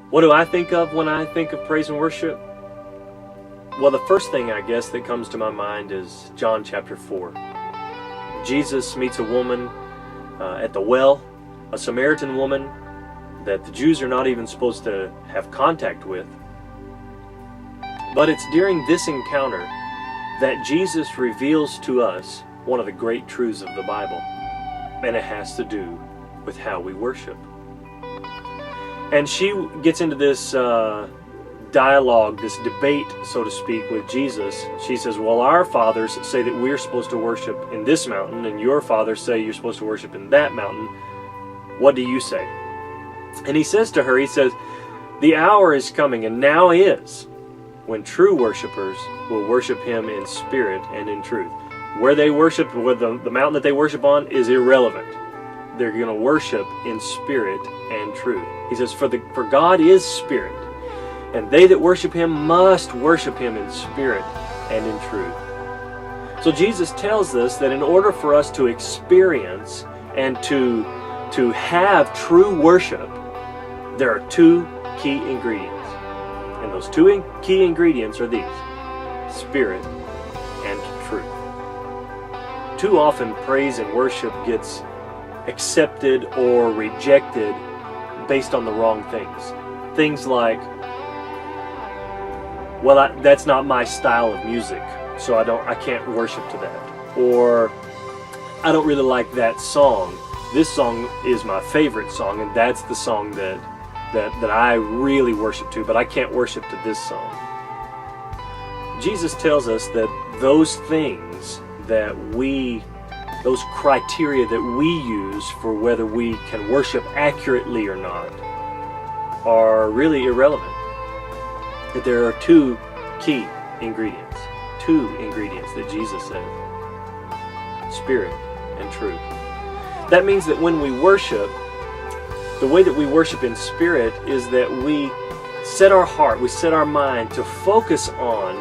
What do I think of when I think of praise and worship? Well, the first thing I guess that comes to my mind is John chapter 4. Jesus meets a woman at the well, a Samaritan woman that the Jews are not even supposed to have contact with. But it's during this encounter that Jesus reveals to us one of the great truths of the Bible, and it has to do with how we worship. And she gets into this dialogue, this debate, so to speak, with Jesus. She says, well, our fathers say that we're supposed to worship in this mountain, and your fathers say you're supposed to worship in that mountain. What do you say? And he says to her, he says, the hour is coming, and now is, when true worshipers will worship him in spirit and in truth. Where they worship, where the mountain that they worship on is irrelevant. They're going to worship in spirit and truth. He says, for God is spirit, and they that worship him must worship him in spirit and in truth. So Jesus tells us that in order for us to experience and to have true worship, there are two key ingredients. And those two key ingredients are these: spirit and truth. Too often praise and worship gets accepted or rejected based on the wrong things. Things like, well, that's not my style of music, so I can't worship to that. Or, I don't really like that song. This song is my favorite song, and that's the song that I really worship to, but I can't worship to this song. Jesus tells us that those things those criteria that we use for whether we can worship accurately or not are really irrelevant. That there are two key ingredients. Two ingredients that Jesus said: spirit and truth. That means that when we worship, the way that we worship in spirit is that we set our heart, we set our mind to focus on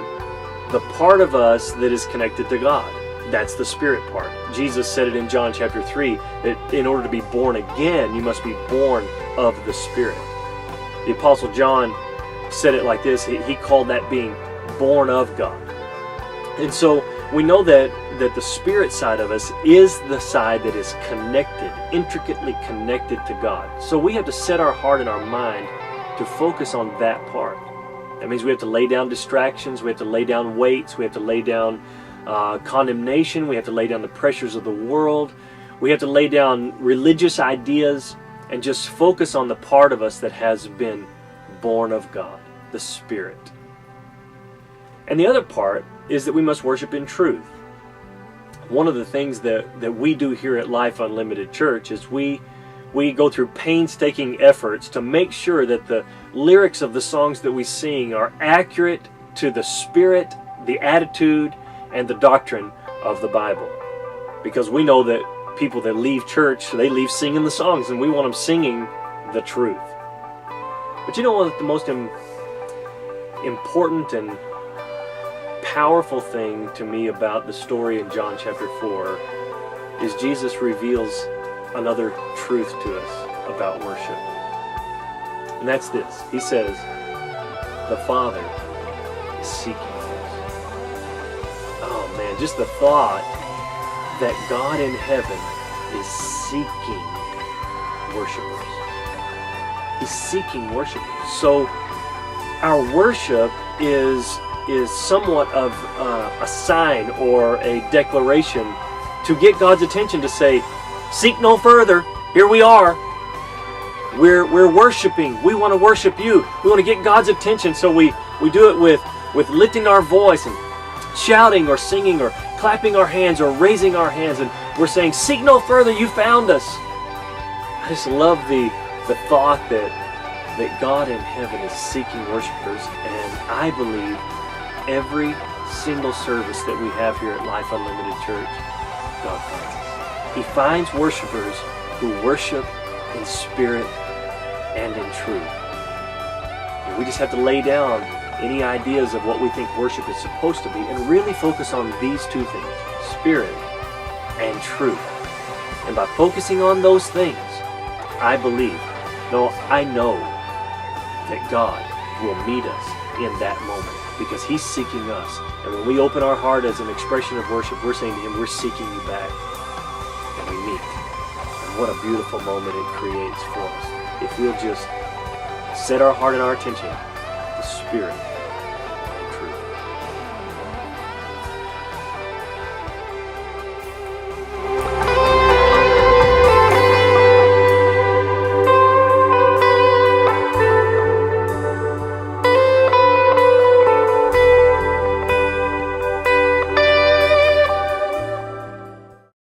the part of us that is connected to God. That's the spirit part. Jesus said it in John chapter 3, that in order to be born again, you must be born of the Spirit. The Apostle John said it like this. He called that being born of God. And so we know that the spirit side of us is the side that is connected, intricately connected to God. So we have to set our heart and our mind to focus on that part. That means we have to lay down distractions, we have to lay down weights, we have to lay down condemnation, we have to lay down the pressures of the world, we have to lay down religious ideas, and just focus on the part of us that has been born of God, the Spirit. And the other part is that we must worship in truth. One of the things that we do here at Life Unlimited Church is we go through painstaking efforts to make sure that the lyrics of the songs that we sing are accurate to the spirit, the attitude, and the doctrine of the Bible. Because we know that people that leave church, they leave singing the songs, and we want them singing the truth. But you know what the most important and powerful thing to me about the story in John chapter 4 is Jesus reveals another truth to us about worship. And that's this. He says, the Father is seeking us. Oh man, just the thought that God in heaven is seeking worshipers. He's seeking worshipers. So our worship is somewhat of a sign or a declaration to get God's attention, to say, seek no further, here we are. We're worshiping. We want to worship you. We want to get God's attention, so we do it with lifting our voice and shouting or singing or clapping our hands or raising our hands, and we're saying, seek no further, you found us. I just love the thought that God in heaven is seeking worshipers, and I believe every single service that we have here at Life Unlimited Church, God finds us. He finds worshipers who worship in spirit and in truth. And we just have to lay down any ideas of what we think worship is supposed to be and really focus on these two things, spirit and truth. And by focusing on those things, I know that God will meet us in that moment, because He's seeking us. And when we open our heart as an expression of worship, we're saying to Him, we're seeking you back. And we meet. And what a beautiful moment it creates for us. If we'll just set our heart and our attention, the Spirit